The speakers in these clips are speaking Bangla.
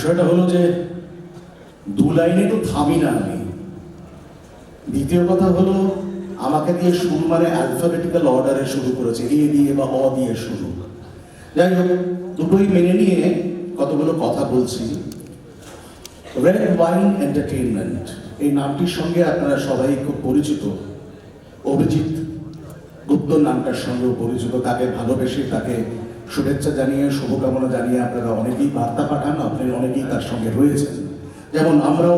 বিষয়টা হলো যে দু লাইনে তো থামি না আমি। দ্বিতীয় কথা হলো আমাকে দিয়ে শুরু মানে অ্যালফাবেটিক্যাল অর্ডারে শুরু করেছে, এ দিয়ে বা অ দিয়ে শুরু। যাই হোক, দুটোই মেনে নিয়ে কতগুলো কথা বলছি। রেড ওয়াইন এন্টারটেইনমেন্ট এই নামটির সঙ্গে আপনারা সবাই খুব পরিচিত। অভিজিৎ গুপ্ত নামটার সঙ্গেও পরিচিত। তাকে ভালোবেসে, তাকে শুভেচ্ছা জানিয়ে, শুভকামনা জানিয়ে আপনারা অনেকেই বার্তা পাঠান, আপনি অনেকেই তার সঙ্গে রয়েছেন। যেমন আমরাও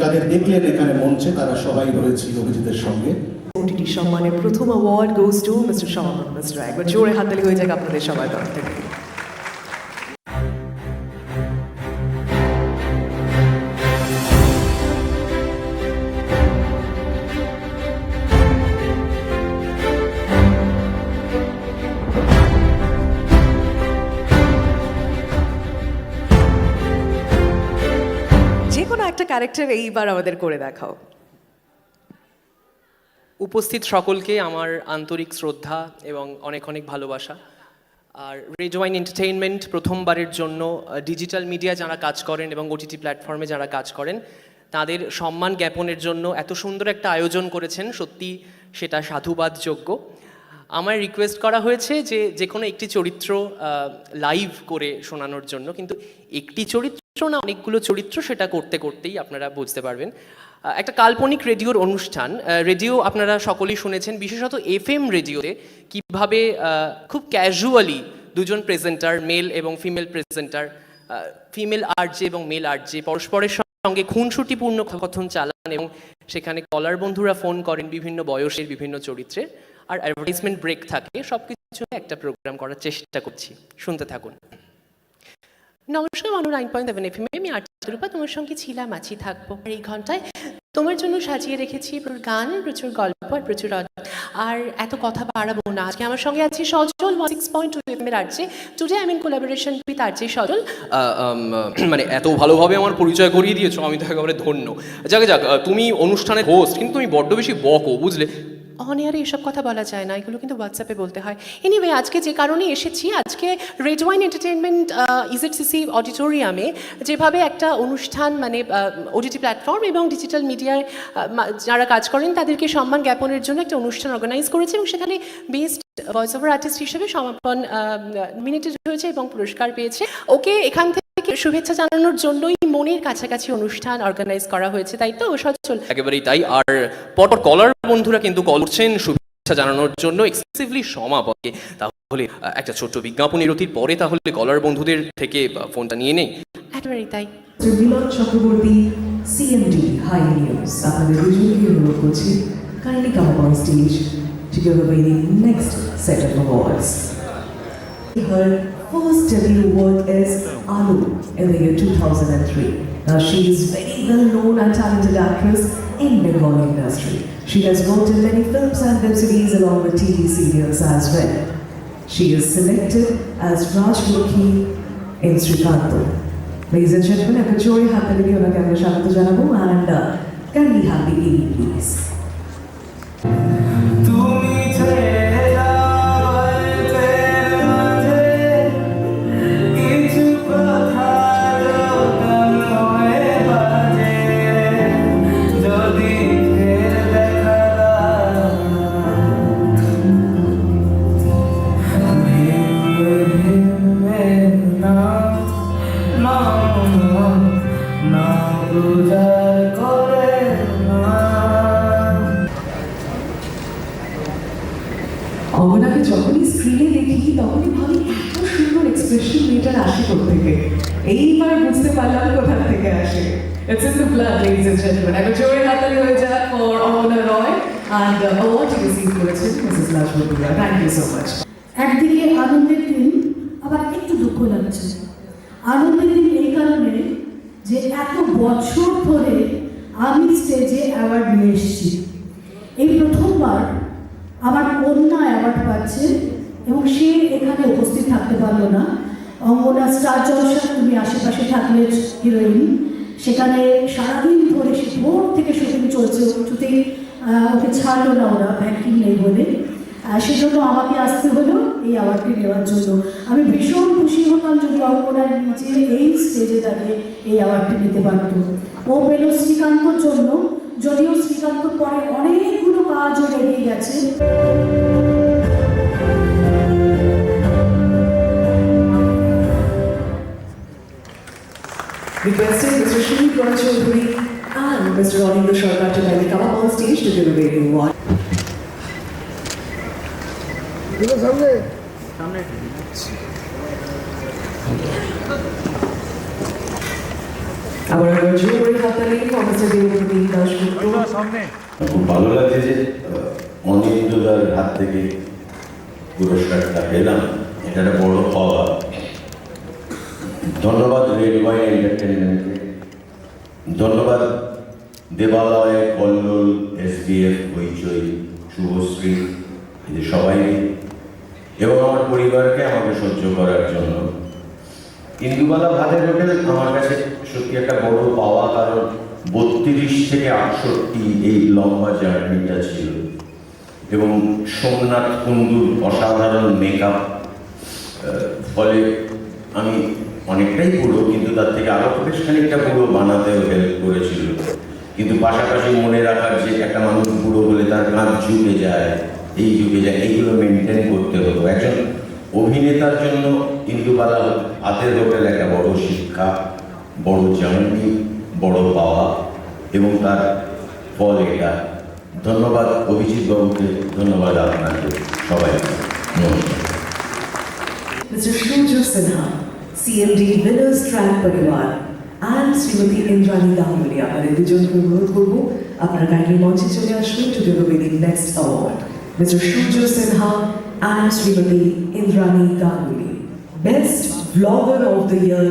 যাদের দেখলেন এখানে মঞ্চে, তারা সবাই রয়েছি অভিজিতের সঙ্গে। ওটিটি সম্মানের প্রথম award goes to mister Shaon mister. একবার জোরে হাততালি হয়ে যাক আপনাদের সবার তরফ থেকে। যে কোনো একটা ক্যারেক্টার এইবার আমাদের করে দেখাও। উপস্থিত সকলকে আমার আন্তরিক শ্রদ্ধা এবং অনেক অনেক ভালোবাসা। আর রেড ওয়াইন এন্টারটেইনমেন্ট প্রথমবারের জন্য ডিজিটাল মিডিয়া যারা কাজ করেন এবং ওটিটি প্ল্যাটফর্মে যারা কাজ করেন তাদের সম্মান জ্ঞাপনের জন্য এত সুন্দর একটা আয়োজন করেছেন, সত্যি সেটা সাধুবাদযোগ্য। আমার রিকোয়েস্ট করা হয়েছে যে কোনো একটি চরিত্র লাইভ করে শোনানোর জন্য, কিন্তু একটি চরিত্র না অনেকগুলো চরিত্র, সেটা করতে করতেই আপনারা বুঝতে পারবেন। একটা কাল্পনিক রেডিওর অনুষ্ঠান। রেডিও আপনারা সকলেই শুনেছেন, বিশেষত এফএম রেডিওতে কীভাবে খুব ক্যাজুয়ালি দুজন প্রেজেন্টার, মেল এবং ফিমেল প্রেজেন্টার, ফিমেল আরজে এবং মেল আরজে পরস্পরের সঙ্গে খুনসুটিপূর্ণ কথন চালান এবং সেখানে কলার বন্ধুরা ফোন করেন বিভিন্ন বয়সের বিভিন্ন চরিত্রের, আর অ্যাডভার্টাইজমেন্ট ব্রেক থাকে। সব কিছু একটা প্রোগ্রাম করার চেষ্টা করছি, শুনতে থাকুন। নমস্কার, 9.7 FM আমি আর্টিরূপা তোমার সঙ্গে ছিলাম, আছি, থাকবো। আর এই ঘন্টায় তোমার জন্য সাজিয়ে রেখেছি প্রচুর গান, প্রচুর গল্প আর প্রচুর আর এত কথা বাড়াবো না। আজকে আমার সঙ্গে আছে সজল 6.2 FM এর RJ. Today I am in collaboration with RJ Sajal. মানে এত ভালোভাবে আমার পরিচয় করিয়ে দিয়েছো, আমি তো একেবারে ধন্য। যাক, তুমি অনুষ্ঠানের হোস্ট, কিন্তু তুমি বড্ড বেশি বকো, বুঝলে। অন এয়ারে এসব কথা বলা যায় না, এগুলো কিন্তু হোয়াটসঅ্যাপে বলতে হয়। এনিওয়ে, আজকে যে কারণে এসেছি, আজকে রেড ওয়াইন এন্টারটেইনমেন্ট ইজেডসিসি অডিটোরিয়ামে যেভাবে একটা অনুষ্ঠান, মানে ওটিটি প্ল্যাটফর্ম এবং ডিজিটাল মিডিয়ায় যারা কাজ করেন তাদেরকে সম্মান জ্ঞাপনের জন্য একটা অনুষ্ঠান অর্গানাইজ করেছে এবং সেখানে বেস্ট ভয়েস ওভার আর্টিস্ট হিসেবে সমাপন নমিনেটেড হয়েছে এবং পুরস্কার পেয়েছে। ওকে এখান থেকে শুভেচ্ছা জানানোর জন্যই মনের কাছাকাছি অনুষ্ঠান অর্গানাইজ করা হয়েছে, তাই তো সচল? একেবারেই তাই। আর পরপর কলার বন্ধুরা কিন্তু কল করছেন শুভেচ্ছা জানানোর জন্য এক্সেসিভলি সমাপকে। তাহলে একটা ছোট্ট বিজ্ঞাপন বিরতির পরে তাহলে কলার বন্ধুদের থেকে ফোনটা নিয়ে নেই। একেবারেই তাই। Milan Chakraborty, CMD high news, আপনাদের দুজনকে অনুরোধ করছি kindly come on stage to give away the next set of awards. Her first debut work is Alu in the year 2003. Now she is very well known and talented actress in Bengal industry. She has worked in many films and web series along with TV serials as well. She is selected as Rajmukhi in Srikanto. Ladies and gentlemen, I'm very happy to be on camera Shagata Janabu and can we have the AD please? অঙ্গনাকে যখনই স্ক্রিনে দেখি তখনই ভাবি এত সুন্দর এক্সপ্রেশন মেয়েটার আসে কোথেকে। এইবার বুঝতে পারলাম কোথা থেকে আসে। It's in the blood, ladies and gentlemen. একবার জোরে হাততালি হয়ে যাক for Angana Roy and award receive করেছেন Mrs Rajmukhi. Thank you so much. একদিকে আনন্দের দিন, আবার একটু দুঃখ লাগছে। আনন্দের দিন এই কারণে যে এত বছর ধরে আমি স্টেজে অ্যাওয়ার্ড নিয়ে এসেছি। এই প্রথমবার আমার কন্যা অ্যাওয়ার্ড পাচ্ছে এবং সে এখানে উপস্থিত থাকতে পারলো না। অঙ্গনা স্টার জলসা, তুমি আশেপাশে থাকলে হিরোইন, সেখানে সারাদিন ধরে সে ভোর থেকে শুটিং চলছে, কিছুতেই ওকে ছাড়লো না ওরা, ব্যাংকিং নেই বলে। সেজন্য আমাকে আসতে হলো এই অ্যাওয়ার্ডটি নেওয়ার জন্য। আমি ভীষণ খুশি হতাম যদি অঙ্কনার নিচে এই স্টেজে দাঁড়িয়ে এই অ্যাওয়ার্ডটি নিতে পারত। ও পেল শ্রীকান্তর জন্য, যদিও শ্রীকান্ত পরে অনেকগুলো কাজও এগিয়ে গেছে। Requesting Mr. Shri Chaudhary and Mr. Anindra Sharkar to kindly come up on stage to give away the award. Our jewelry company for Mr. Devapati Dashgupta. খুব ভালো লাগে যে অনিন্দুদার হাত থেকে পুরস্কারটা পেলাম, এটা একটা বড় পাওয়া। ধন্যবাদ রেড ওয়াইন এন্টারটেনমেন্টকে, ধন্যবাদ দেবালয়, কল্লোল, SBF, হইচই, শুভশ্রী, এদের সবাই এবং আমার পরিবারকে আমাকে সহ্য করার জন্য। ইন্দুবালা ভাতের হোটেল আমার কাছে সত্যি একটা বড় পাওয়া, কারণ 32 থেকে 68 এই লম্বা জার্নিটা ছিল এবং সোমনাথ কুণ্ডুর অসাধারণ মেকআপ, ফলে আমি অনেকটাই পুরো, কিন্তু তার থেকে আরও বেশ খানিকটা পুরো বানাতেও হেল্প করেছিল। কিন্তু পাশাপাশি মনে রাখার যে একটা মানুষ পুরো হলে তার কাঁধ ঝুঁকে যায়, এই ঝুঁকে যায়, এইগুলো মেনটেন করতে হতো। একজন অভিনেতার জন্য ইন্দুবালা হাতের হোটেল একটা বড় শিক্ষা, বড় জার্নি, বড় পাওয়া এবং তার ফল এটা। ধন্যবাদ অভিজিৎ বাবুকে, ধন্যবাদ আপনাকে সবাই, নমস্কার। Mr. Shujur Sinha, CMD Winners Track Parivar and Srimati Indrani Ganguly. আপনাদের দুজনকে অনুরোধ করবো আপনারা কাইন্ডলি মঞ্চে চলে আসুন to give away the next award. Mr. Shujur Sinha and Srimati Indrani Ganguly, Best Vlogger of the Year,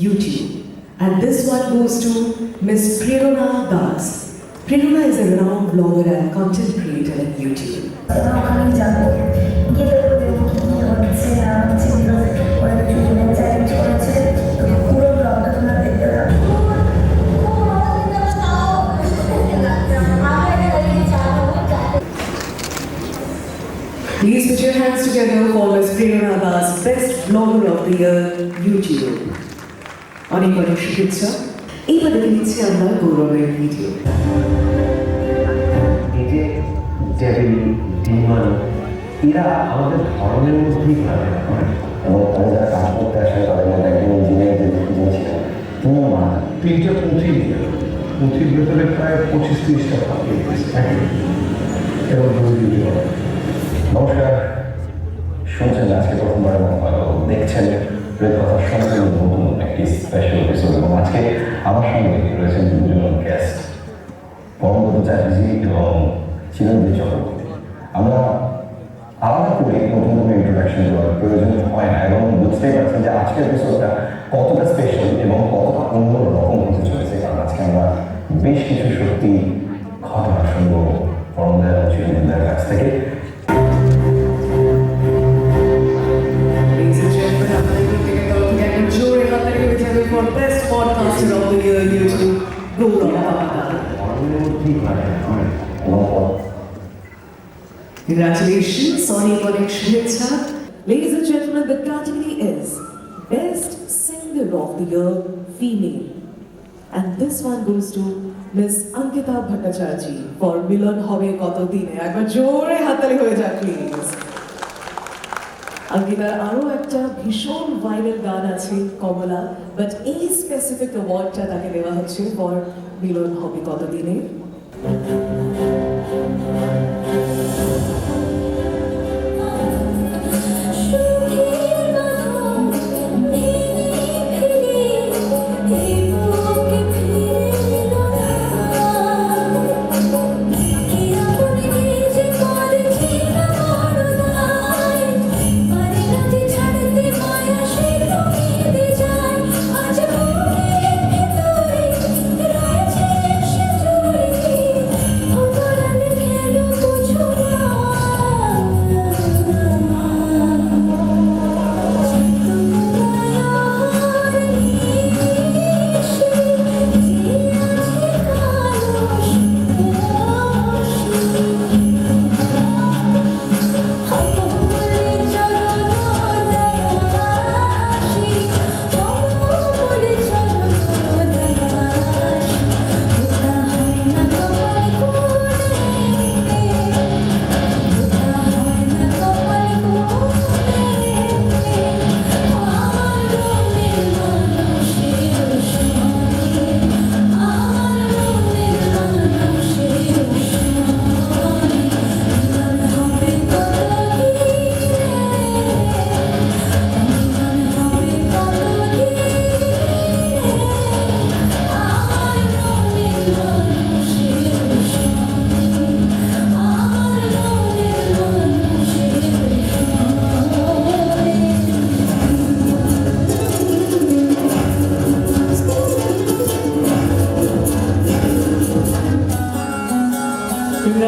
YouTube. And this one goes to Ms. Prerna Das. Prerna is a renowned vlogger and content creator on YouTube. ওখানে যাবো, গিয়ে দেখবো কি হচ্ছে না হচ্ছে, ওরা কিছু চ্যালেঞ্জ করেছে, পুরো ব্লগটা তোমরা দেখতে পারো। Please put your hands together for Ms. Prerna Das, Best Vlogger of the Year, YouTube. অনেক অনেক শুভেচ্ছা। এইবার দেখে নিচ্ছি আমরা গৌরবের ভিডিও। এই যে ডেভিল, ডিমন, এরা আমাদের ধর্মের মধ্যেই ঘোরাফেরা করে এবং তারা যারা কাজ করতে আসে তাদের মধ্যে একজন ইঞ্জিনিয়ার যে ছিলেন তিনিও মারা যান। 3টা পুঁথি নিয়ে পুঁথির ভেতরে প্রায় 25-30টা পাখি এবং নমস্কার, শুনছেন আজকে প্রথমবার দেখছেন কথা সম্পূর্ণ নতুন একটি স্পেশাল এপিসোড এবং আজকে আমার সঙ্গে রয়েছেন দুজন গেস্ট, পরমব্রত চ্যাটার্জি এবং চিরঞ্জিত চক্রবর্তী। আমরা আলাদা করে নতুন নতুন ইন্ট্রোডাকশন দেওয়ার প্রয়োজন হয় না এবং বুঝতেই পারছেন যে আজকের এপিসোডটা কতটা স্পেশাল এবং কতটা অন্য রকম হতে চলেছে, কারণ আজকে আমরা বেশ কিছু সত্যি ঘটনা শুনবো পরমদা এবং চিরঞ্জিতের কাছ থেকে। For Best Podcaster of the Year, YouTube, Gaurav Pavada. Congratulations, অনেক অনেক শুভেচ্ছা। Ladies and gentlemen, the category is Best Singer of the Year, Female. And this one goes to Miss Ankita Bhattacharjee for Milan Hobe Koto Dine. একবার জোরে হাততালি হয়ে যাক প্লিজ। অঙ্কিতার আরও একটা ভীষণ ভাইরাল গান আছে কমলা, বাট এই স্পেসিফিক অ্যাওয়ার্ডটা তাকে দেওয়া হচ্ছে ফর মিলন হবে কতদিনে।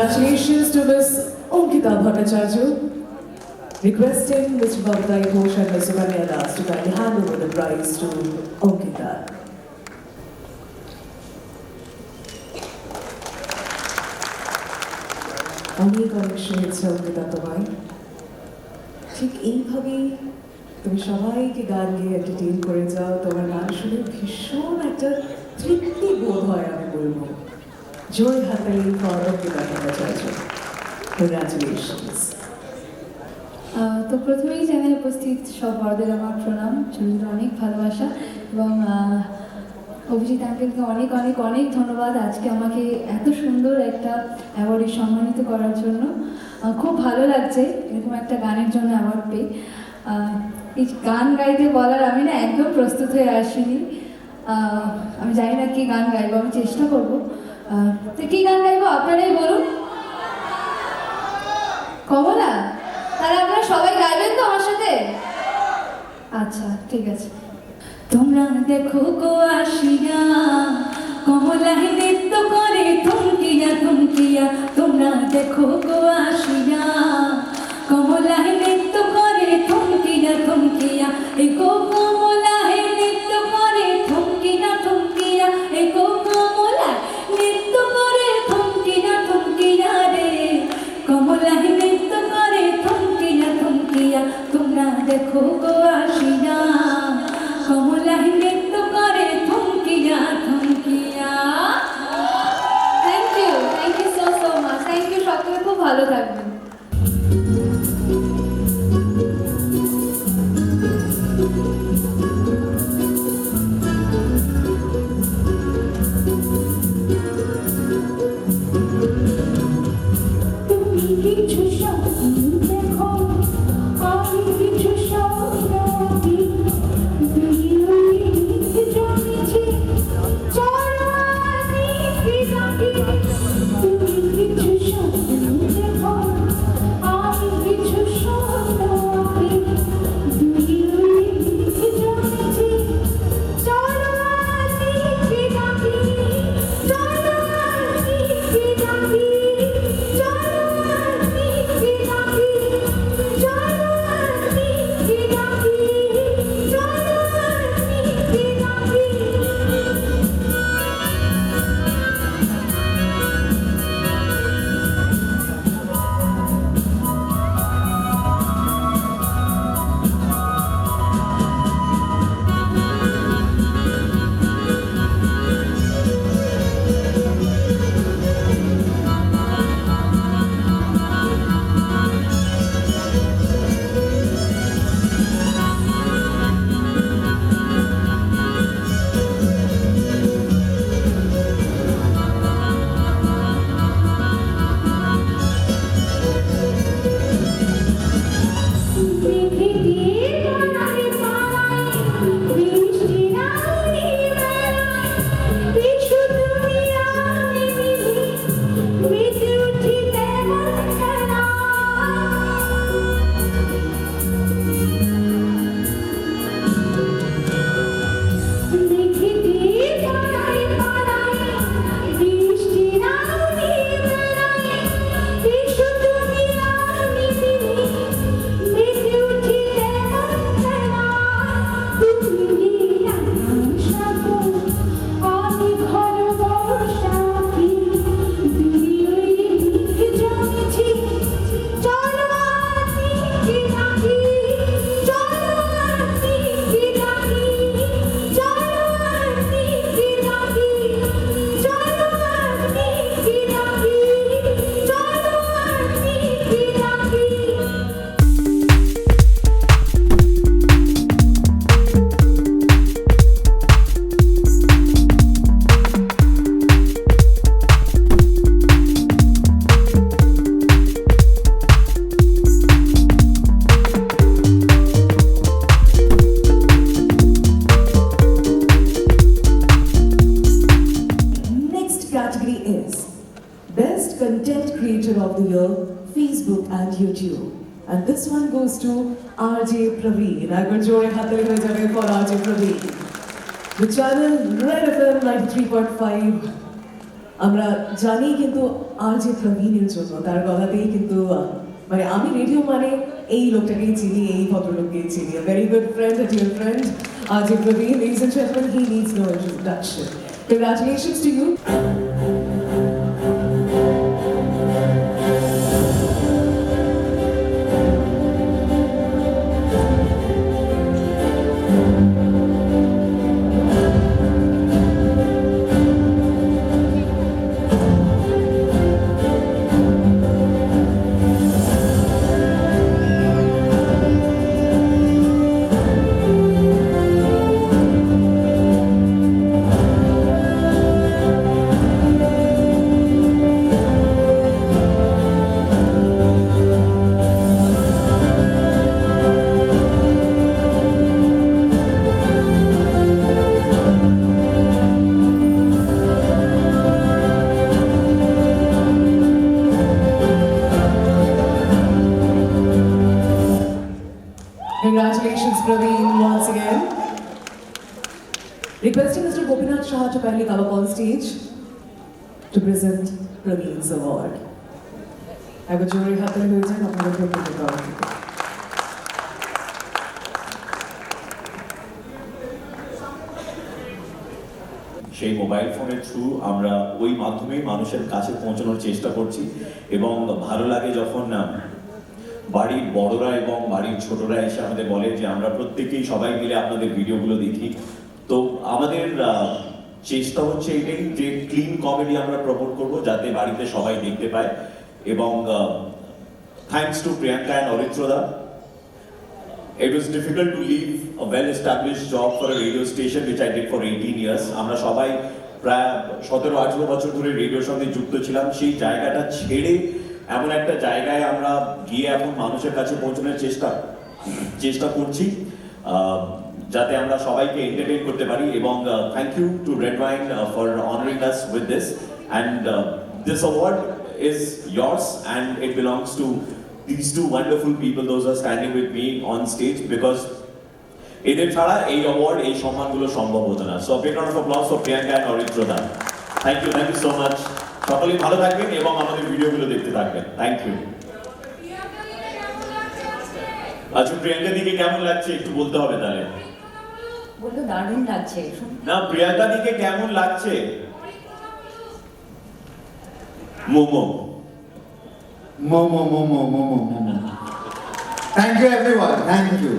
Congratulations to Miss Ankita Bhattacharya. Requesting Mr. Bhavtai Ghosh and Ms. Sukanya Das to kindly hand over the prize to Ankita. অনেক অনেক শুভেচ্ছা অঙ্কিতা তোমায়। ঠিক এইভাবেই তুমি সবাইকে গান গিয়ে এন্টারটেইন করে যাও, তোমার গান শুনে ভীষণ একটা তৃপ্তি বোধ হয় আমি বলবো। জয় হাতালি ফর অঙ্কিতা ভট্টাচার্য। কংগ্রাচুলেশনস। তো প্রথমেই চ্যানেলে উপস্থিত সব বড়দের আমার প্রণাম, ছোটদের অনেক ভালোবাসা এবং অভিজিৎ আঙ্কেলকে অনেক অনেক অনেক ধন্যবাদ আজকে আমাকে এত সুন্দর একটা অ্যাওয়ার্ডে সম্মানিত করার জন্য। খুব ভালো লাগছে এরকম একটা গানের জন্য অ্যাওয়ার্ড পেয়ে। এই গান গাইতে বলার আমি না একদম প্রস্তুত হয়ে আসিনি। আমি জানি না কি গান গাইবো, আমি চেষ্টা করবো। তো কী গান গাইবো আপনারাই বলুন। কমলা? তাহলে আপনারা সবাই গাইবেন তো আমার সাথে? আচ্ছা ঠিক আছে। তোমরা দেখো গো আসিয়া কমলায় নৃত্য করে থমকিয়া থমকিয়া, তোমরা দেখো গো আসিয়া কমলায় নৃত্য করে থমকিয়া থমকিয়া, এই গো কমলায় নৃত্য করে থমকিয়া থমকিয়া, এই গো কমলায় নৃত্য করে থমকিয়া থমকিয়া রে, কমলায় নৃত্য করে থমকিয়া থমকিয়া, তোমরা দেখো গো আসিয়া কমলায় নৃত্য করে থমকিয়া থমকিয়া। Thank you so much. Thank you, সকলে খুব ভালো থাকবেন। তুমি কিছু স্বপ্ন দেখো, আমি কিছু স্বপ্ন দেখি, জমেছে চলো আমি ডাকি। তুমি কিছু স্বপ্ন দেখো, আমি কিছু স্বপ্ন দেখি, জমেছে চলো আমি ডাকি, চলো আমি ডাকি, চলো আমি ডাকি, চলো আমি ডাকি, চলো আমি ডাকি। Best Content Creator of the Year, Facebook and YouTube. And this one goes to RJ Praveen. I got joy for RJ Praveen. The channel Red FM 93.5. আমরা জানি কিন্তু আর যে প্রবীণের জন্য তার গলাতেই কিন্তু মানে আমি রেডিও মানে এই লোকটাকেই চিনি, এই ভদ্রলোককেই চিনি, very good friend, a dear friend, আর যে প্রবীণ, ladies and gentlemen, he needs no introduction. Congratulations to you. Congratulations, Praveen, once again. Requesting Mr. Gopinath Shah to kindly come up on stage to present Praveen's award. I would jury happen to attend up on the সেই মোবাইল ফোনের থ্রু আমরা ওই মাধ্যমেই মানুষের কাছে পৌঁছানোর চেষ্টা করছি এবং ভালো লাগে যখন বাড়ির বড়রা এবং বাড়ির ছোটরা এসে আমাদের বলে যে আমরা প্রত্যেকেই সবাই মিলে আপনাদের ভিডিওগুলো দেখি। তো আমাদের চেষ্টা হচ্ছে এটাই যে ক্লিন কমেডি আমরা প্রমোট করব যাতে বাড়িতে সবাই দেখতে পায় এবং থ্যাঙ্কস টু প্রিয়াঙ্কা অ্যান্ড অরিত্রদা, it was difficult to leave a well-established job for a radio station which I did for 18 years. আমরা সবাই প্রায় 17-18 বছর ধরে রেডিওর সঙ্গে যুক্ত ছিলাম। সেই জায়গাটা ছেড়ে এমন একটা জায়গায় আমরা গিয়ে এখন মানুষের কাছে পৌঁছানোর চেষ্টা করছি যাতে আমরা সবাইকে এন্টারটেইন করতে পারি এবং thank you to Red Wine for honouring us with this and this award is yours and it belongs to these two wonderful people, those are standing with me on stage, because এদের ছাড়া এই অ্যাওয়ার্ড এই সম্মানগুলো সম্ভব হতো না। So big round of applause for Priyanka and Oritrada. Thank you so much. সকলেই ভালো থাকবেন এবং আমাদের ভিডিওগুলো দেখতে থাকবেন। Thank you. আচ্ছা, প্রিয়াঙ্কা দিকে কেমন লাগছে একটু বলতে হবে তাহলে। বললো দারুণ লাগছে। না, প্রিয়াঙ্কা দিকে কেমন লাগছে? Momo Thank you everyone, thank you.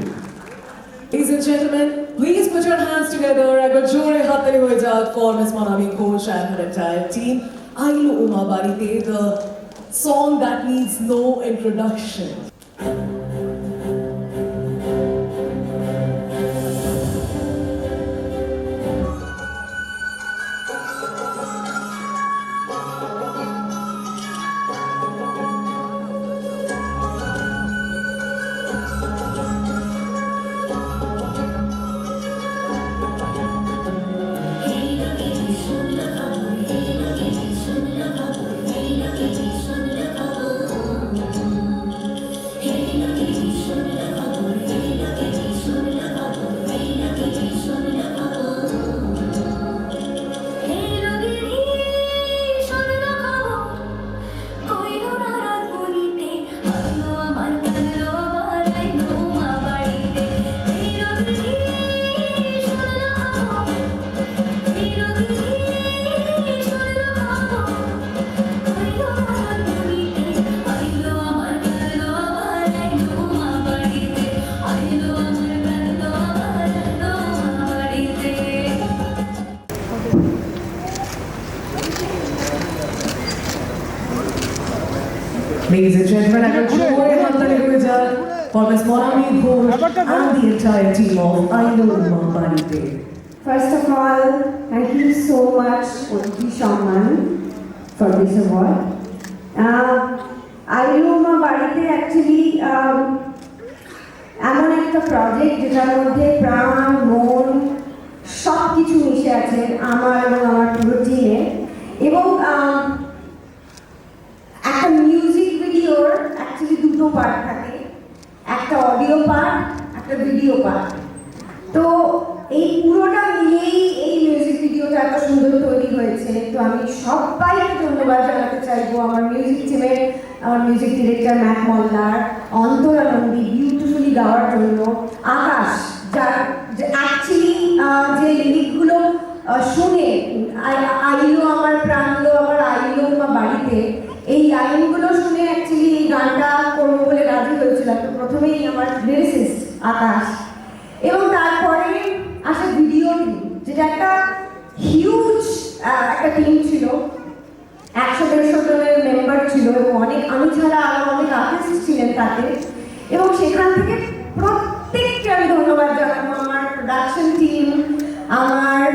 Ladies and gentlemen, please put your hands together. I got Jore Hatari Hoijat for Ms. Manami Ghosh and her entire team. Ailu Uma Barite, the song that needs no introduction. Ladies and gentlemen, I got Jore Hatari Hoijat for Ms. Manami Ghosh and the entire team of Ailu Uma Barite. First of all, thank you so much, Oti Shaman, for this award. Ailu Uma Barite actually এমন একটা প্রজেক্ট যেটার মধ্যে প্রাণ মন সব কিছু মিশে আছে আমার এবং আমার পুরো টিমের, এবং একটা মিউজিক ভিডিওর অ্যাকচুয়ালি দুটো পার্ট থাকে, একটা অডিও পার্ট, একটা ভিডিও পার্ট। তো এই পুরোটা মিলেই এই মিউজিক ভিডিওটা এত সুন্দর তৈরি হয়েছে। তো আমি সবাইকে ধন্যবাদ জানাতে চাইবো আমার মিউজিক টিমের, আমার মিউজিক ডিরেক্টর ম্যাট মল্লার, অন্তরা নন্দী বিউটিফুলি গাওয়ার জন্য, আকাশ যার অ্যাকচুয়ালি যে লিরিকগুলো শুনে আইলো আমার প্রাণলো আমার আইলো আমার বাড়িতে, এই লাইনগুলো শুনে অ্যাকচুয়ালি এই গানটা করবো বলে রাজি হয়েছিলাম। তো প্রথমেই আমার লিরিসিস্ট আকাশ, এবং তারপরে আসে ভিডিও টিম, যেটা একটা হিউজ একটা টিম ছিল, 100-150 জনের মেম্বার ছিল এবং অনেক, আমি ছাড়া আরও অনেক আর্টিস্ট ছিলেন তাতে। এবং সেখান থেকে প্রত্যেককে আমি ধন্যবাদ জানাবো, আমার প্রোডাকশন টিম, আমার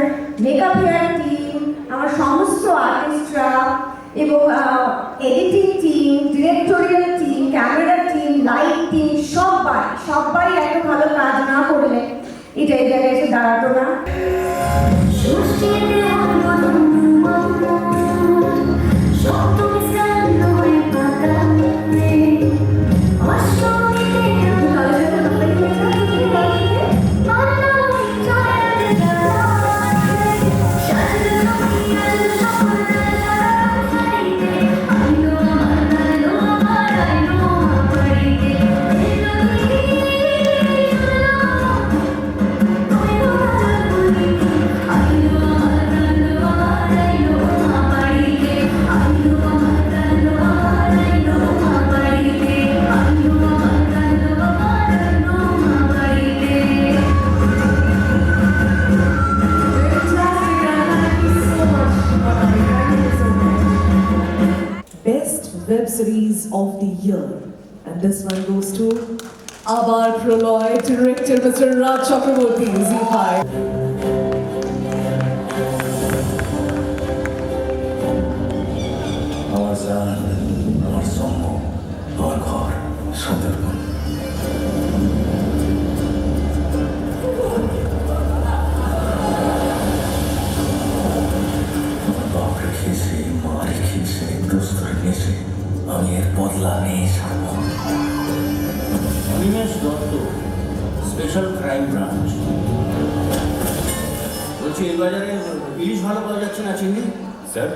মেকআপ হেয়ার টিম, আমার সমস্ত আর্টিস্টরা এবং editing team, directorial team, camera team, light team, সবাই এত ভালো কাজ না করলে এটা এই জায়গায় এসে দাঁড়াতো না। Best Web Series of the Year, and this one goes to Abar Proloy, director Mr. Raj Chakraborty, ZEE5. আমার জান, আমার জন্ম, আমার ঘর সুন্দরবন। বাপ রেখেছে, মা রেখেছে, দোস্ত রেখেছে, আমি এর বদলা নিয়ে ছাড়ব। Animesh Dutta, special crime branch. বলছি এই বাজারে ইলিশ ভালো পাওয়া যাচ্ছে না চিংড়ি? স্যার,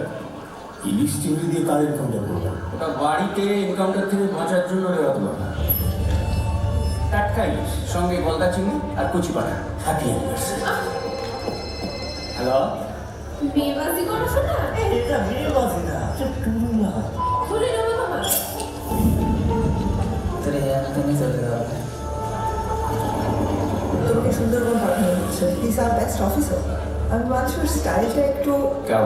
ইলিশ চিংড়ি দিয়ে কার এনকাউন্টার করলাম? ওটা বাড়িতে এনকাউন্টার থেকে বাঁচার জন্য রেওয়াত বলা। টাটকা ইলিশ, সঙ্গে গলদা চিংড়ি আর কচি পাঠা। Happy anniversary. হ্যালো, বিয়েবাজি করো শোনা? এটা বিয়েবাজি না, এটা টুরুলা। খুলে নেবো তোমার। তোমাকে সুন্দরবন পাঠানো হচ্ছে। He's our best officer. আমি মানুষের স্টাইলটা একটু क्या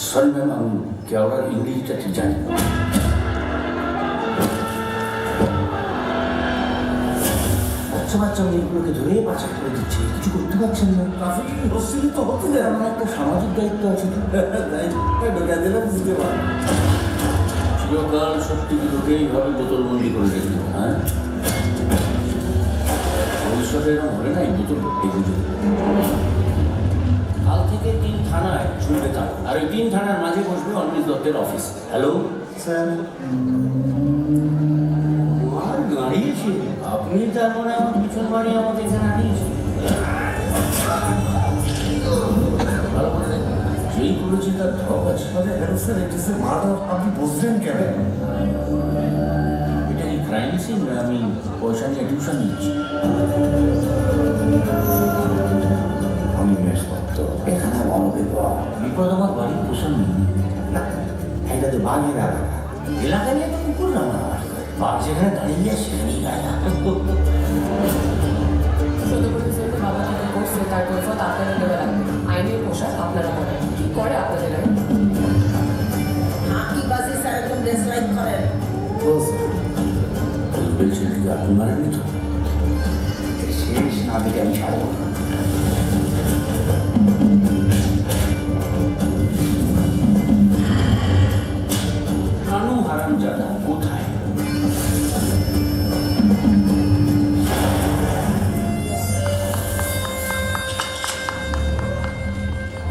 सॉरी मैम, हम क्या होगा इंग्लिशটা ঠিক জানি না। বাচ্চা মেয়েগুলোকে ধরে পাচার করে দিচ্ছে, কিছু করতে পারছেন না। ট্রাফিকিং হচ্ছিল তো হতে দেয়, আমার একটা সামাজিক দায়িত্ব আছে। ঢোকা দিলে বুঝতে পারবো। চিরকাল সত্যি লোকে এইভাবে বোতলবন্দি করে রেখে, হ্যাঁ ভবিষ্যতে এরকম হবে না, এই বোতল এগুলো কাল থেকে 3 থানায় শুনবে তার, আর ওই 3 থানার মাঝে বসবে অনিমেষ দত্তের অফিস। হ্যালো স্যার, আর দাঁড়িয়েছি আপনি, তার মানে আমার পিছন বাড়ি আমাকে এখানে আনিয়েছেন। ভালো করে দেখুন, যেই করেছে তার ধপ আছে। স্যার, এটা স্যার মার্ডার, আপনি বুঝলেন কেন? এটা কি ক্রাইম সিন? আমি পয়সা নিয়ে টিউশন নিচ্ছি। অনিমেষ দত্ত এখানে মনোবিপদ। বিপদ আমার বাড়ির পোষণ নেই না, এটা তো বাঘের এলাকা। এলাকা নিয়ে তো কুকুর রান্না হয়, বাঘ যেখানে দাঁড়িয়ে সেখানেই গায় না। বাবা কি করছে তার কৈফিয়ত আপনারা দেওয়া লাগবে। আইনের পোশাক আপনারা পরেন, কি করে আপনাদের লাগে? আকিবাজি স্যার একদম ডিসলাইক করেন। বলছেন দিকে আপনি মারেননি তো? শেষ না দিকে আমি ছাড়ব না। কানু হারামজাদা কোথায়?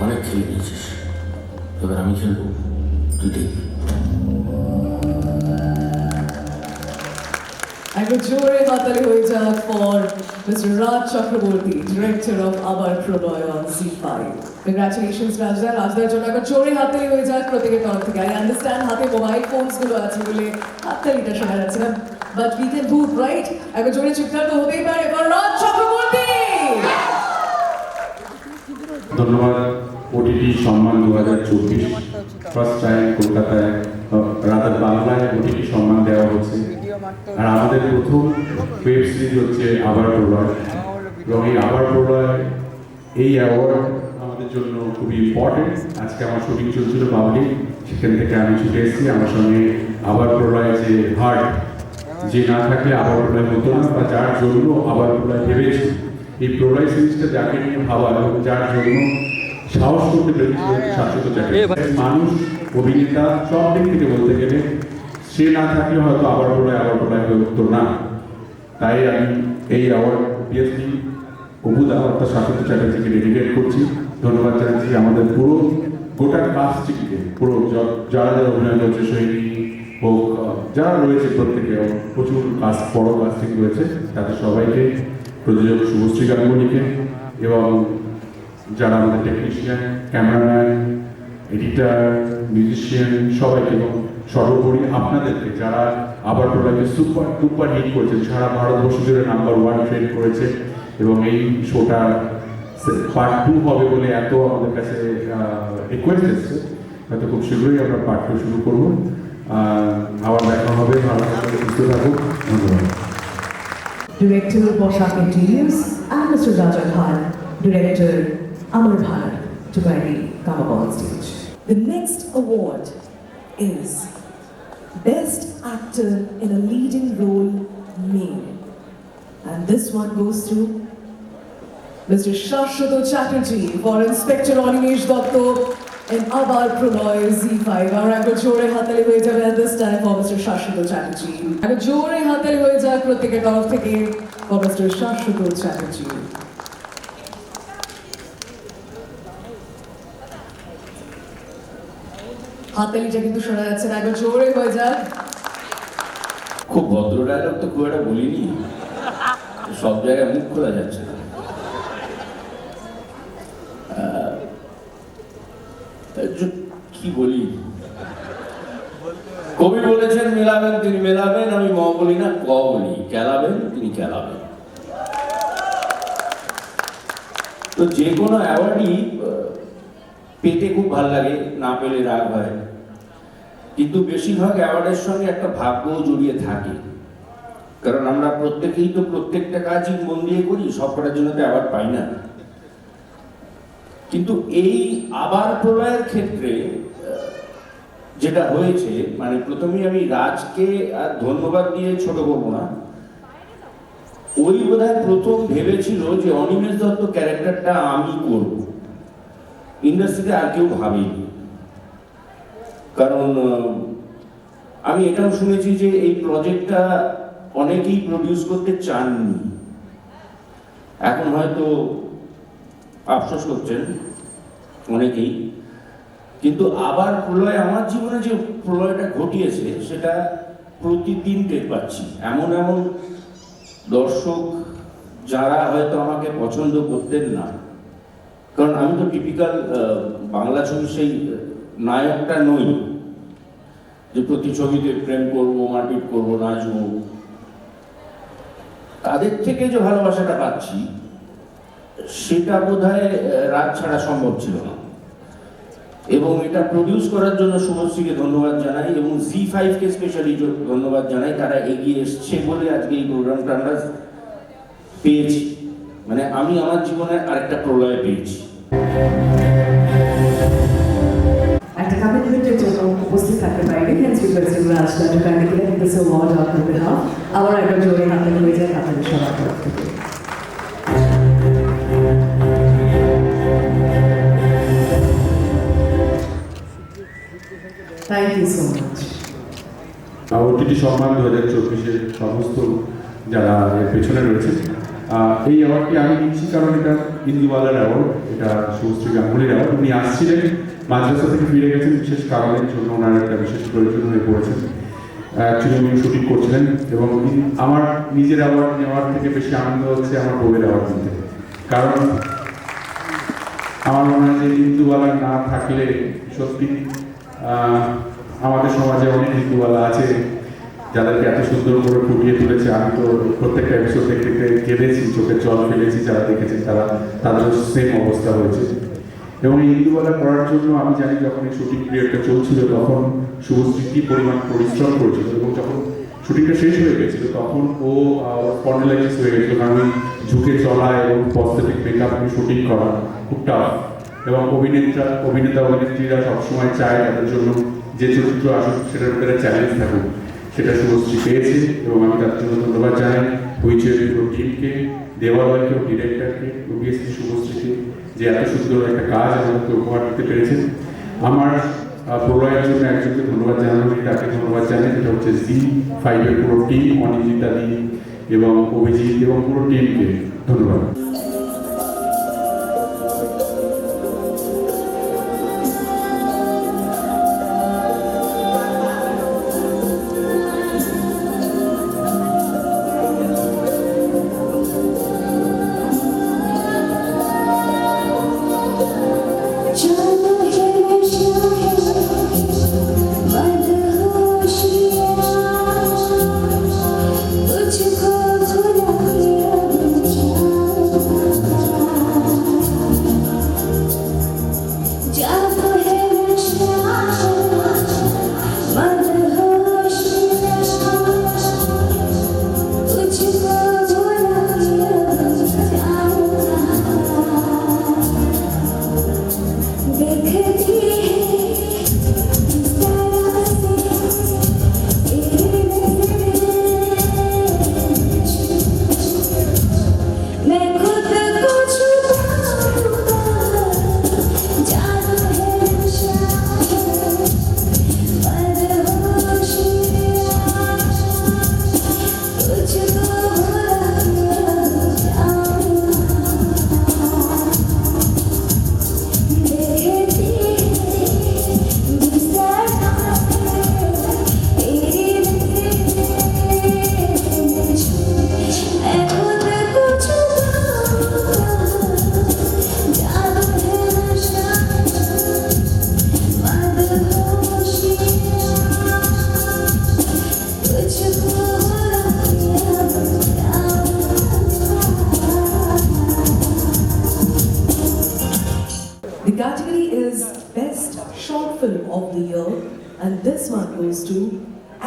অনেক খেলে নিয়েছিস, এবার আমি খেলবো, তুই দেখবি। একবার জোরে হাতালি হয়ে যাক for mister Raj Chakraborty, director of আবার প্রলয় অন Z5। কংগ্রাচুলেশনস রাজদা। রাজদার জন্য একবার জোরে হাতালি হয়ে যাক প্রত্যেকের তরফ থেকে। আই আন্ডারস্ট্যান্ড হাতে মোবাইল ফোনস গুলো আছে বলে হাততালিটা শোনা যাচ্ছে না, but we can do it, right? একবার জোরে চিৎকার তো হতেই পারে ফর রাজ চক্রবর্তী। ধন্যবাদ ওটিটি সম্মান 2024, ফার্স্ট টাইম কলকাতায় রাদার বাংলায় ওটিটি সম্মান দেওয়া হচ্ছে। আর আমাদের প্রথম ওয়েব সিরিজ হচ্ছে আবার প্রলয়, এবং এই আবার প্রলয় এই অ্যাওয়ার্ড আমাদের জন্য খুবই ইম্পর্টেন্ট। আজকে আমার শুটিং চলছিল বাবলি, সেখান থেকে আমি ছুটে এসেছি। আমার সঙ্গে আবার প্রলয় যে হার্ট, যে না থাকলে আবার প্রলয় হতো না, বা যার জন্য আবার প্রলয় ভেবেছি, এই প্রলয় সিরিজটা যাকে নিয়ে ভাবা এবং যার জন্য সাহস করতে পেরেছিল শাশ্বত চ্যাটার্জি। মানুষ, অভিনেতা, সব দিক থেকে বলতে গেলে সে না থাকলে হয়তো আবার প্রলয় হয়ে উঠতো না। তাই আমি এই অ্যাওয়ার্ড অবভিয়াসলি অবুদা অর্থাৎ শাশ্বত চ্যাটার্জিকে ডেডিকেট করছি। ধন্যবাদ জানাচ্ছি আমাদের পুরো গোটা কাস্টটিকে, পুরো যারা যারা অভিনয় করছে, সৈনী হোক, যারা রয়েছে প্রত্যেকে, প্রচুর কাস্ট, বড় কাস্টিং রয়েছে, তাদের সবাইকে, প্রযোজক শুভশ্রী গাঙ্গুলিকে, এবং যারা আমাদের টেকনিশিয়ান, ক্যামেরাম্যান, এডিটার, মিউজিশিয়ান, সবাইকে, এবং সর্বোপরি আপনাদেরকে যারা আবার প্রলয়কে সুপার হিট করেছেন, সারা ভারতবর্ষ জুড়ে নাম্বার 1 ট্রেন করেছে, এবং এই শোটা পার্ট 2 হবে বলে এত আমাদের কাছে রিকোয়েস্ট এসছে। হয়তো খুব শীঘ্রই আমরা পার্ট 2 শুরু করবো। আবার দেখা হবে, ভালো থাকুন, সুস্থ থাকুন, ধন্যবাদ। Director Poshak Interiors and Mr. Raja Khan, Director Amar Bharat, to kindly come up on stage. The next award is Best Actor in a Leading Role Male, and this one goes to Mr. Shashwat Chatterjee for Inspector Animesh Datta in Abar Proloy Z5. Our একবার জোরে হাতালি হয়ে যাবে at this time for Mr. Shashwat Chatterjee. একবার জোরে হাতালি হয়ে যাক প্রত্যেকের তরফ থেকে for Mr. Shashwat Chatterjee. হাতালিটা কিন্তু শোনা যাচ্ছে না, একবার জোরে হয়ে যাক। খুব ভদ্র ডায়লগ তো খুব একটা বলিনি, সব জায়গায় মুখ খোলা যাচ্ছে না। কি বলি, কবি বলেছেন মেলাবেন তিনি মেলাবেন, আমি ম বলি না ক বলি, কেলাবেন তিনি কেলাবেন। তো যে কোনো অ্যাওয়ার্ডই পেতে খুব ভালো লাগে, না পেলে রাগ হয়, কিন্তু বেশিরভাগ অ্যাওয়ার্ডের সঙ্গে একটা ভাগ্যও জড়িয়ে থাকে, কারণ আমরা প্রত্যেকেই তো প্রত্যেকটা কাজই মন দিয়ে করি, সব করার জন্য তো অ্যাওয়ার্ড পাই না। কিন্তু এই আবার প্রলয়ের ক্ষেত্রে যেটা হয়েছে, মানে প্রথমেই আমি রাজকে আর ধন্যবাদ দিয়ে ছোট করবো না, ওই বোধহয় প্রথম ভেবেছিল যে অনিমেষ দত্ত ক্যারেক্টারটা আমি করব, ইন্ডাস্ট্রিতে আর কেউ ভাবেনি। কারণ আমি এটাও শুনেছি যে এই প্রজেক্টটা অনেকেই প্রডিউস করতে চাননি, এখন হয়তো আফসোস করছেন অনেকেই। কিন্তু আবার প্রলয়, আমার জীবনে যে প্রলয়টা ঘটিয়েছে সেটা প্রতিদিন টের পাচ্ছি। এমন এমন দর্শক যারা হয়তো আমাকে পছন্দ করতেন না, কারণ আমি তো টিপিক্যাল বাংলা ছবির সেই নায়কটা নই যে প্রতি ছবিতে প্রেম করবো, মারপিট করবো, নাচবো। তাদের থেকে যে ভালোবাসাটা পাচ্ছি সেটা বোধহয় রাত ছাড়া সম্ভব ছিল না। এবং এটা প্রডিউস করার জন্য শুভশ্রীকে ধন্যবাদ জানাই, এবং Z5কে স্পেশালি ধন্যবাদ জানাই, তারা এগিয়ে এসছে বলে আজকে এই প্রোগ্রামটা আমরা পেয়েছি। মানে আমি আমার জীবনে আরেকটা প্রলয় পেয়েছি। একটা কমিটমেন্টের জন্য উপস্থিত থাকতে পারেনি, hence requesting Raj to kindly give this award on his behalf. আবার একবার জোরে হাতালি হয়ে যাক আপনাদের সবার তরফ থেকে। Thank you so much. OTT সম্মান 2024-এর সমস্ত যারা এর পেছনে রয়েছে, এই অ্যাওয়ার্ডটি আমি নিচ্ছি কারণ এটা ইন্দুবালার অ্যাওয়ার্ড, এটা শুভশ্রী গাঙ্গুলির অ্যাওয়ার্ড। উনি আসছিলেন, মাঝরাস্তা থেকে ফিরে গেছেন, বিশেষ কারণের জন্য ওনার একটা বিশেষ প্রয়োজন হয়ে পড়েছেন। অ্যাকচুয়ালি উনি শুটিং করছিলেন এবং আমার নিজের অ্যাওয়ার্ড নেওয়ার থেকে বেশি আনন্দ হচ্ছে আমার বউয়ের অ্যাওয়ার্ড নিতে, কারণ আমার মনে হয় যে ইন্দুবালা না থাকলে সত্যি আমাদের সমাজে অনেক ইন্দুবালা আছে যাদেরকে এত সুন্দর করে ফুটিয়ে তুলেছে। আমি তো প্রত্যেকটা এপিসোড দেখতে কেঁদেছি, চোখের জল ফেলেছি, যারা দেখেছেন তাদের সেম অবস্থা হয়েছে। এবং এই ইন্দুবালা করার জন্য আমি জানি যখন এই শুটিং পিরিয়ডটা চলছিল তখন শুভশ্রী কি পরিমাণ পরিশ্রম করেছিল, এবং যখন শুটিংটা শেষ হয়ে গেছিল তখন ও স্পন্ডিলাইটিস হয়ে গেছিল, কারণ ওই ঝুঁকে চলা এবং প্রস্থেটিক মেকআপ নিয়ে শুটিং করা খুব টাফ। এবং অভিনেত্রীরা সবসময় চায় তাদের জন্য যে চরিত্র আসুক সেটার ভিতরে চ্যালেঞ্জ থাকুক, সেটা শুভশ্রী পেয়েছে এবং আমি তার জন্য ধন্যবাদ জানাই হইচইয়ের পুরো টিমকে, দেবালয়কে, ডিরেক্টরকে, অবভিয়াসলি শুভশ্রীকে, যে এত সুন্দর একটা কাজ আমাদেরকে উপহার দিতে পেরেছেন। আমার প্রলয়ের জন্য একজনকে ধন্যবাদ জানানো, তাকে ধন্যবাদ জানাই, সেটা হচ্ছে ZEE5 পুরো টিম, অনিন্দিতা দি এবং অভিজিৎ এবং পুরো টিমকে ধন্যবাদ। The category is Best Short Film of the Year, and this one goes to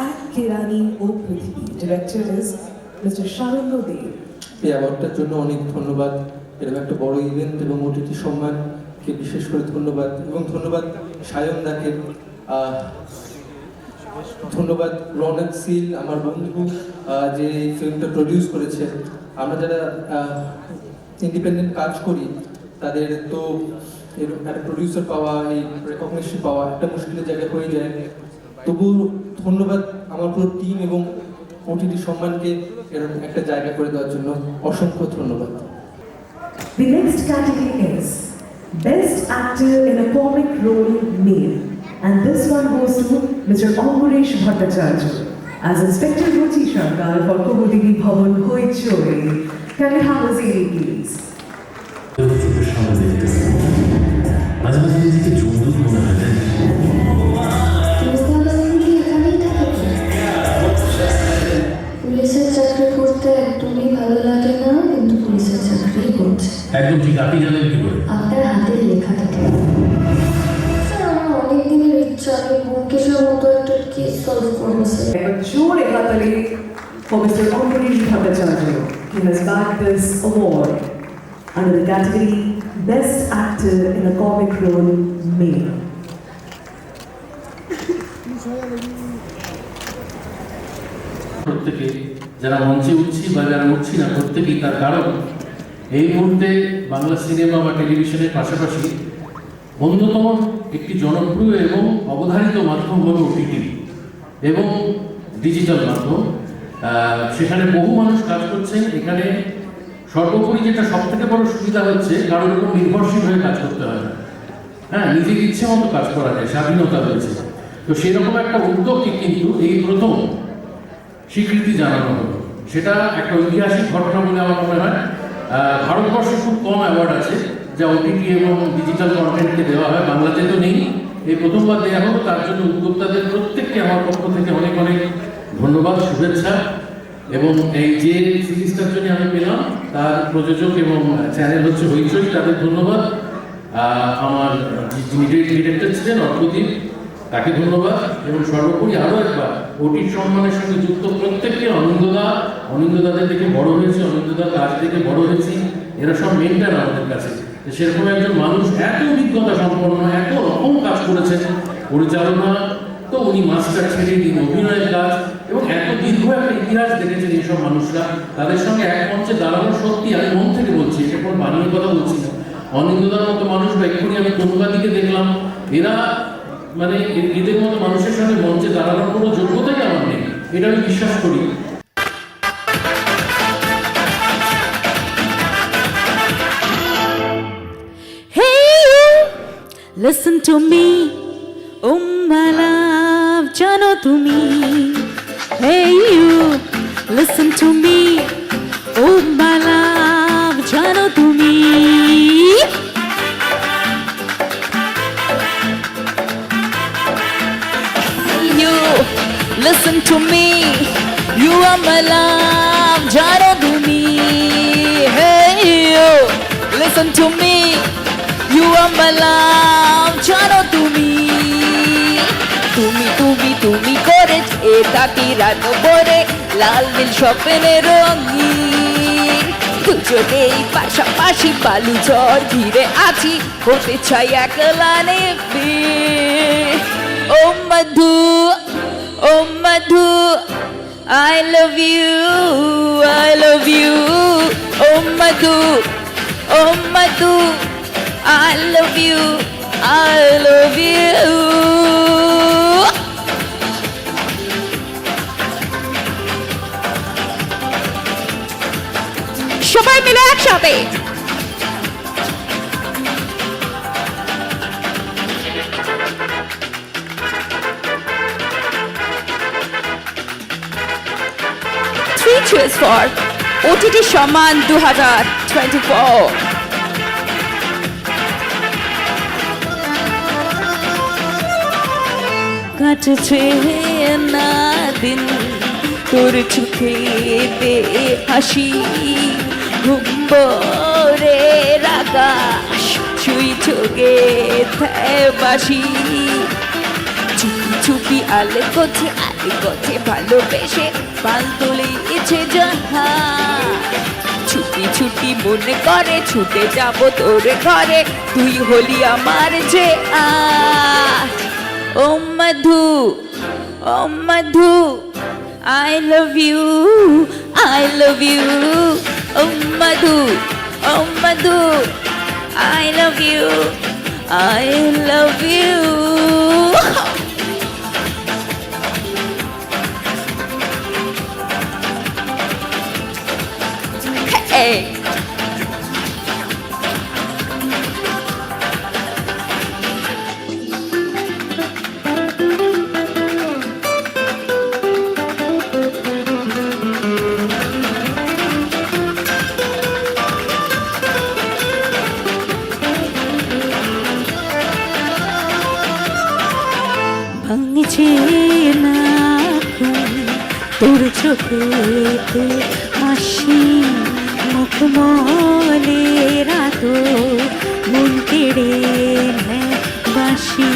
Ak Kirani O Prithvi. Director is Mr. Sharando Dev. এই অ্যাওয়ার্ডটার জন্য অনেক ধন্যবাদ। এরকম একটা বড় ইভেন্ট এবং ওটিটি সম্মানকে বিশেষ করে ধন্যবাদ, এবং ধন্যবাদ সায়ন দাকে, ধন্যবাদ রনক সিল আমার বন্ধু যে এই ফিল্মটা প্রডিউস করেছে। আমরা যারা ইন্ডিপেন্ডেন্ট কাজ করি তাদের তো এরকম একটা প্রডিউসার পাওয়া, এই রেকগনিশন পাওয়া একটা মুশকিলের জায়গা হয়ে যায়। তবু ধন্যবাদ আমার পুরো টিম এবং ওটিটি সম্মানকে এরকম একটা জায়গা করে দেওয়ার জন্য অসংখ্য ধন্যবাদ। The next category is Best Actor in a Comic Role Male, and this one goes to Mr. Ambaresh Bhattacharya as Inspector Ruchi Shankar for Kobudigi Bhavan Hoichoi. Can we have a seat, please? মাঝে মাঝে নিজেকে যৌতুক মনে হয়। পুলিশের চাকরি করতে একদমই ভালো লাগে না, কিন্তু পুলিশের চাকরি করছে। একদম ঠিক, আপনি জানেন কি করে? আপনার হাতের লেখাটা স্যার, আমার অনেক দিনের ইচ্ছা, আমি ব্যোমকেশের মতো একটা কেস সলভ করবো sir. A jure hatali for Mr. Ambaresh Bhattacharya. He has bagged this award under the category Best Actor in a Comic Role Male. প্রত্যেকে যারা মঞ্চে উঠছি বা যারা উঠছি না, প্রত্যেকেই তার কারণ এই মুহূর্তে বাংলা সিনেমা বা টেলিভিশনের পাশাপাশি অন্যতম একটি জনপ্রিয় এবং অবধারিত মাধ্যম হল ওটিটি এবং ডিজিটাল মাধ্যম। সেখানে বহু মানুষ কাজ করছেন। এখানে সর্বোপরি যেটা সব থেকে বড় সুবিধা হচ্ছে, কারোর উপর নির্ভরশীল হয়ে কাজ করতে হয় না। হ্যাঁ, নিজের ইচ্ছে মতো কাজ করা যায়, স্বাধীনতা রয়েছে। তো সেরকম একটা উদ্যোগকে কিন্তু এই প্রথম স্বীকৃতি জানানো হলো। সেটা একটা ঐতিহাসিক ঘটনা বলে আমার মনে হয়। ভারতবর্ষে খুব কম অ্যাওয়ার্ড আছে যা ওটিটি এবং ডিজিটাল কন্টেন্টকে দেওয়া হয়, বাংলাতে তো নেই, এই প্রথমবার দেওয়া হলো। তার জন্য উদ্যোক্তাদের প্রত্যেককে আমার পক্ষ থেকে অনেক অনেক ধন্যবাদ, শুভেচ্ছা। এবং এই যে সিরিজটার জন্য আমি পেলাম তার প্রযোজক এবং চ্যানেল হচ্ছে হইচই, তাদের ধন্যবাদ। আমার যিনি ডিরেক্টর ছিলেন অর্কদীপ, তাকে ধন্যবাদ। এবং সর্বোপরি আরও একবার ওটির সম্মানের সঙ্গে যুক্ত প্রত্যেককে, অনিন্দদাদের থেকে বড় হয়েছে, অনিন্দদার কাজ থেকে বড় হয়েছি, এরা সব মেন্টার আমাদের কাছে। সেরকম একজন মানুষ এত অভিজ্ঞতা সম্পন্ন, এত রকম কাজ করেছেন, পরিচালনা তো উনি মাস্টার ছেড়ে দিন, অভিনয়ের কাজ এবং এত দীর্ঘ একটা ইতিহাস দেখেছেন এইসব মানুষরা। তাদের সঙ্গে এক মঞ্চে দাঁড়ানো সত্যি, আমি মন থেকে বলছি, এটা কোনো বানিয়ে কথা বলছি না। অনিন্দদার মতো মানুষ বা এক্ষুনি আমি তনুকাদিকে দেখলাম, এরা মানে এদের মতো মানুষের সঙ্গে মঞ্চে দাঁড়ানোর কোনো যোগ্যতাই আমার নেই, এটা আমি বিশ্বাস করি। Listen to me, oh my love, jano tumi. Hey you, listen to me, oh my love, jano tumi. Hey you, listen to me, you are my love, jano tumi. Hey you, listen to me. You are my love, জানো তুমি তুমি তুমি তুমি করে তাকি রাত পরে লাল নীল স্বপ্নের রঙিন দুজনেই পাশাপাশি বালু ঝড় ঘিরে আছি হতে চাই একলা নেবে ও মধু ও মধু I love you I love you O Madhu O Madhu I love you, I love you. সবাই মিলে একসাথে Three cheers for OTT সম্মান 2024. কাটছে না দিন তোর চোখেতে হাসি ঘুম্বরের আকাশ ছুঁই চোখে বাসি চুপি চুপি আলে কোথে ভালোবেসে পাল তুলেছে যাহা ছুটি ছুটি মনে করে ছুটে যাব তোর ঘরে তুই হলি আমার যে Oh Madhu, oh Madhu, I love you, I love you. Oh Madhu, oh Madhu, I love you, I love you. Hey. ভাঙছে না তোর চোখেতে হাসি মুখমলে রাত মন কেড়ে নেয় বাসি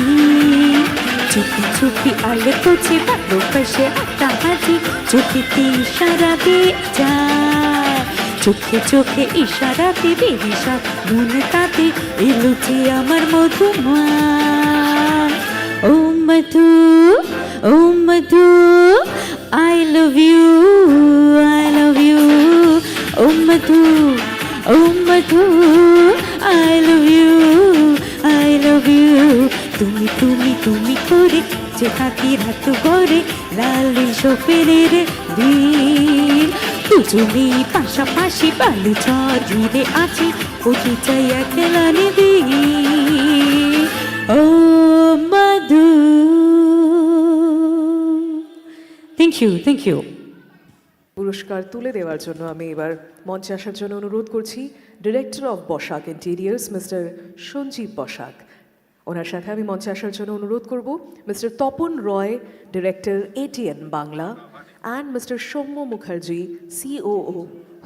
চুপি চুপি আলে তুঝে ভালোবাসে একটা হাসি চোখেতে ইশারা দিয়ে যায় চোখে চোখে ইশারা দিবি বিষাদ মনে তাতে এলুচি আমার মধুমা Oh Madhu, oh Madhu, I love you, I love you. Oh Madhu, oh Madhu, I love you, I love you. তুমি তুমি তুমি করে যে থাকি রাত করে লাল স্বপ্নের দিন দুজনেই পাশাপাশি বালু ঝড় ঘিরে আছি হতে চাই একলা দিন Oh Madhu. Thank you, thank you. পুরস্কার তুলে দেওয়ার জন্য আমি এবার মঞ্চে আসার জন্য অনুরোধ করছি director of Basak interiors mister Sanjeev Basak. ওনার সাথে আমি মঞ্চে আসার জন্য অনুরোধ করব mister Tapan Roy, director ATN Bangla, and mister Soumya Mukherjee, COO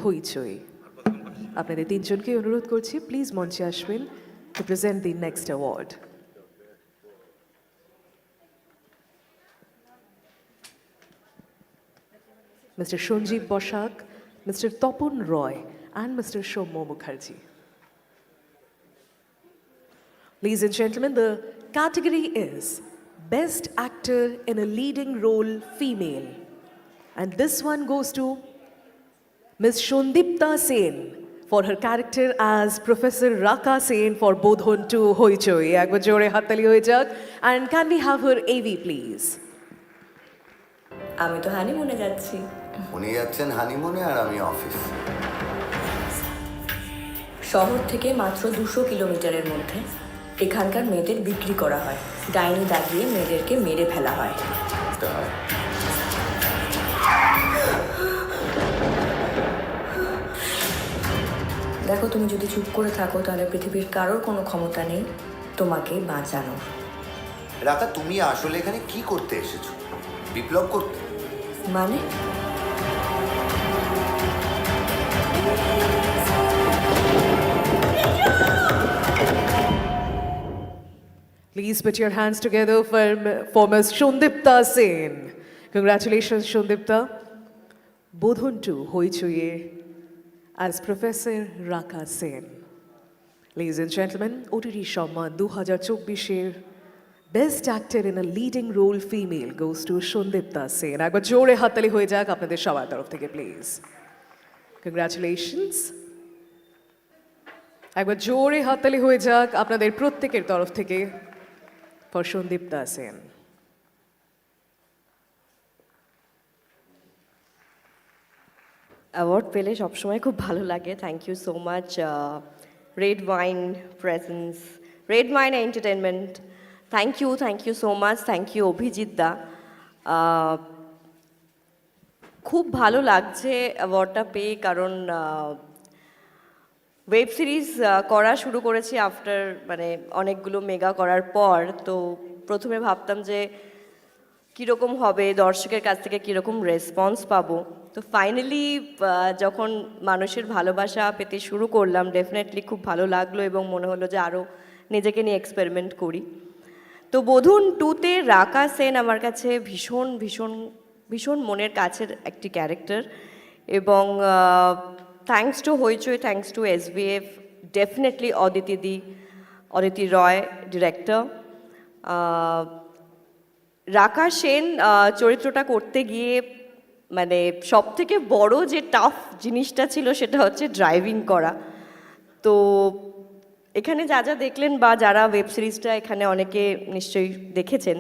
Hoichoi. আপনাদের তিনজনকে অনুরোধ করছি প্লিজ মঞ্চে আসবেন to present the next award. Mr. Shonjeev Boshak, Mr. Topon Roy, and Mr. Shommo Mukherjee. Ladies and gentlemen, the category is Best Actor in a Leading Role Female. And this one goes to Ms. Shondipta Sen for her character as Professor Raka Sen for Bodhon 2 Hoichoi. Ekbar jore hattali hoye jak. And can we have her AV please? আমি তো হানিমুনে যাচ্ছি। উনি যাচ্ছেন হানিমুনে আর আমি অফিস। শহর থেকে মাত্র 200 কিলোমিটারের মধ্যে এখানকার মেয়েদের বিক্রি করা হয়, ডাইনি দাগিয়ে মেয়েদেরকে মেরে ফেলা হয়। দেখো, তুমি যদি চুপ করে থাকো তাহলে পৃথিবীর কারোর কোনো ক্ষমতা নেই তোমাকে বাঁচানোর। রাকা, তুমি আসলে এখানে কি করতে এসেছো? বিপ্লব করতে? মানে Please put your hands together for Ms. Shondipta Sen. Congratulations, Shondipta. Bodhon 2 Hoichoye as Professor Raka Sen. Ladies and gentlemen, OTT সম্মান 2024 Best Actor in a Leading Role Female goes to Shondipta Sen. একবার জোরে হাততালি হয়ে যাক আপনাদের সবার তরফ থেকে প্লিজ। Congratulations. একবার জোরে হাততালি হয়ে যাক আপনাদের প্রত্যেকের তরফ থেকে for Shondipta Sen. অ্যাওয়ার্ড পেলে সবসময় খুব ভালো লাগে। Thank you so much red wine presence, red wine entertainment. Thank you so much. Thank you Abhijit da. খুব ভালো লাগছে অ্যাওয়ার্ডটা পেয়ে, কারণ ওয়েব সিরিজ করা শুরু করেছি আফটার মানে অনেকগুলো মেগা করার পর। তো প্রথমে ভাবতাম যে কীরকম হবে, দর্শকের কাছ থেকে কীরকম রেসপন্স পাবো। তো ফাইনালি যখন মানুষের ভালোবাসা পেতে শুরু করলাম, ডেফিনেটলি খুব ভালো লাগলো এবং মনে হলো যে আরও নিজেকে নিয়ে এক্সপেরিমেন্ট করি। তো বোধন 2তে রাকা সেন আমার কাছে ভীষণ ভীষণ ভীষণ মনের কাছের একটি ক্যারেক্টার, এবং thanks two Hoichoi, thanks to SBF, definitely Aditi Roy director. রাকা সেন চরিত্রটা করতে গিয়ে মানে সব থেকে বড় যে টাফ জিনিসটা ছিল সেটা হচ্ছে ড্রাইভিং করা। তো এখানে যা যা দেখলেন বা যারা ওয়েব সিরিজটা এখানে অনেকে নিশ্চয়ই দেখেছেন,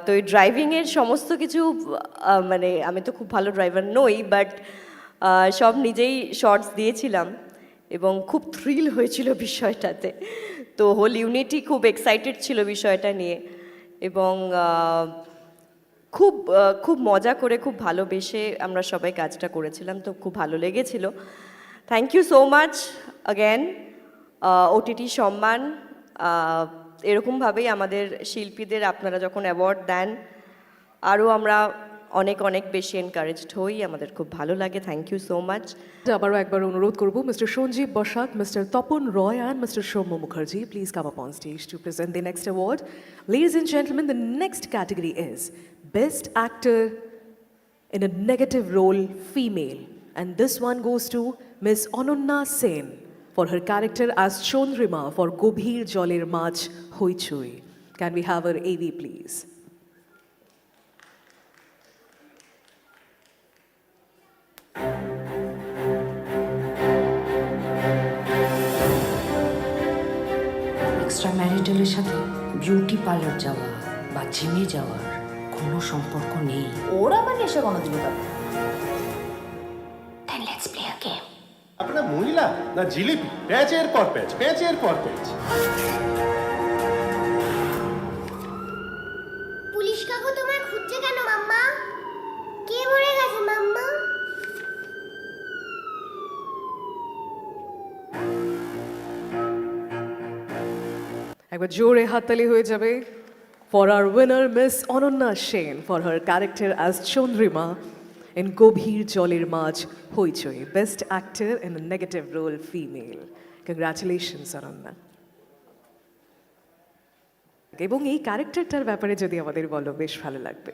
তো এই ড্রাইভিংয়ের সমস্ত কিছু মানে আমি তো খুব ভালো ড্রাইভার নই, বাট সব নিজেই শর্টস দিয়েছিলাম এবং খুব থ্রিল হয়েছিল বিষয়টাতে। তো হোল ইউনিটি খুব এক্সাইটেড ছিল বিষয়টা নিয়ে, এবং খুব খুব মজা করে খুব ভালোবেসে আমরা সবাই কাজটা করেছিলাম। তো খুব ভালো লেগেছিল। Thank you so much again OTT সম্মান। এরকমভাবেই আমাদের শিল্পীদের আপনারা যখন অ্যাওয়ার্ড দেন আরও আমরা অনেক অনেক বেশি এনকারেজড হই, আমাদের খুব ভালো লাগে। Thank you so much. আবারও একবার অনুরোধ করব mister Sanjeev Basak, mister Tapan Roy and Mr. Shommo Mukherjee, please come up on stage to present the next award. Ladies and gentlemen, the next category is Best Actor in a Negative Role Female, and this one goes to Ms. Ananya Sen for her character as Chondrima for Gobhir Joler Mach Hoichoi. Can we have her AV please? Extra ম্যারিটালের সাথে বিউটি পার্লার যাওয়া বা জিমে যাওয়ার কোনো সম্পর্ক নেই। ওর আবার এসে কোনো দিন Then let's play a game. আপনারা মহিলা না জিলিপি, প্যাচের পর প্যাচ, প্যাচের পর প্যাচ। পুলিশ কাকু তোমায় খুঁজছে কেন মাম্মা? কে মরে গেছে মাম্মা? একবার জোরে হাততালি হয়ে যাবে for our winner miss Ananya Sen for her character as Chandrima in Gobhir Joler Majh Hoichoi, best actor in a negative role female. Congratulations Ananya. এবং এই ক্যারেক্টারটার ব্যাপারে যদি আমাদের বলো, বেশ ভালো লাগবে।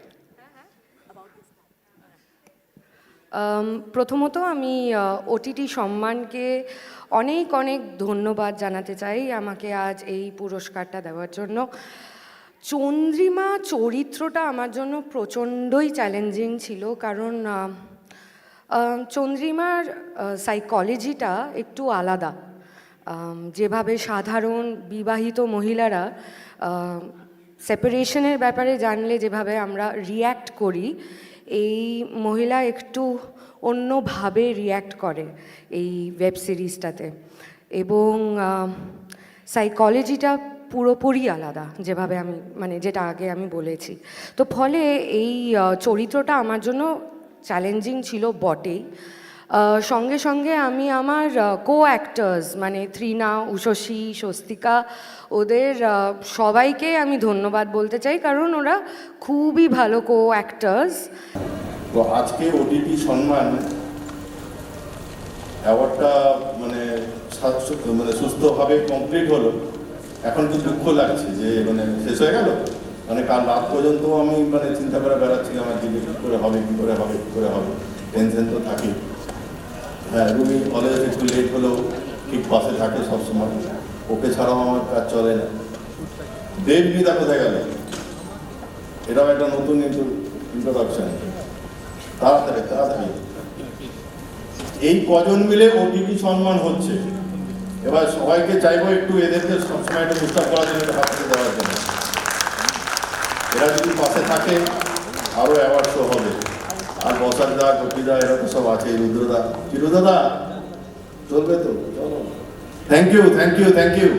প্রথমত আমি ওটিটি সম্মানকে অনেক অনেক ধন্যবাদ জানাতে চাই আমাকে আজ এই পুরস্কারটা দেওয়ার জন্য। চন্দ্রিমা চরিত্রটা আমার জন্য প্রচণ্ডই চ্যালেঞ্জিং ছিল, কারণ চন্দ্রিমার সাইকোলজিটা একটু আলাদা। যেভাবে সাধারণ বিবাহিত মহিলারা সেপারেশনের ব্যাপারে জানলে যেভাবে আমরা রিয়্যাক্ট করি, এই মহিলা একটু অন্যভাবে রিয়্যাক্ট করে এই ওয়েব সিরিজটাতে, এবং সাইকোলজিটা পুরোপুরি আলাদা, যেভাবে আমি যেটা আগে আমি বলেছি। তো ফলে এই চরিত্রটা আমার জন্য চ্যালেঞ্জিং ছিল বটেই। সঙ্গে সঙ্গে আমি আমার কো অ্যাক্টার্স তৃণা, উষসী, স্বস্তিকা, ওদের সবাইকে আমি ধন্যবাদ বলতে চাই, কারণ ওরা খুবই ভালো কো অ্যাক্টার্স। তো আজকে ওটিটি সম্মান অ্যাওয়ার্ডটা সুস্থভাবে কমপ্লিট হলো। এখন তো দুঃখ লাগছে যে শেষ হয়ে গেল। কাল রাত পর্যন্ত আমি চিন্তা করে বেড়াচ্ছি আমার দিকে কী করে হবে, কী করে হবে, কী করে হবে, টেনশন তো থাকে। হ্যাঁ, রুমি কলেজ একটু লেট হলেও ঠিক পাশে থাকে সবসময়, ওকে ছাড়াও আমার কাজ চলে না। দেবগীতা কোথায় গেল? এটাও একটা নতুন ইন্ট্রোডাকশন। তাড়াতাড়ি তাড়াতাড়ি এই কজন মিলে ওটিটি সম্মান হচ্ছে। এবার সবাইকে চাইবো একটু এদেরকে সবসময় একটু উৎসাহ করার জন্য, একটা হাতে দেওয়ার জন্য। এরা যদি পাশে থাকে আরও অ্যাওয়ার্ড শো হবে। আর বসারদা, গোপীদা, এরা তো সব আছে, রুদ্রদা, চিরুদাদা, চলবে তো? চলো, thank you, thank you, thank you.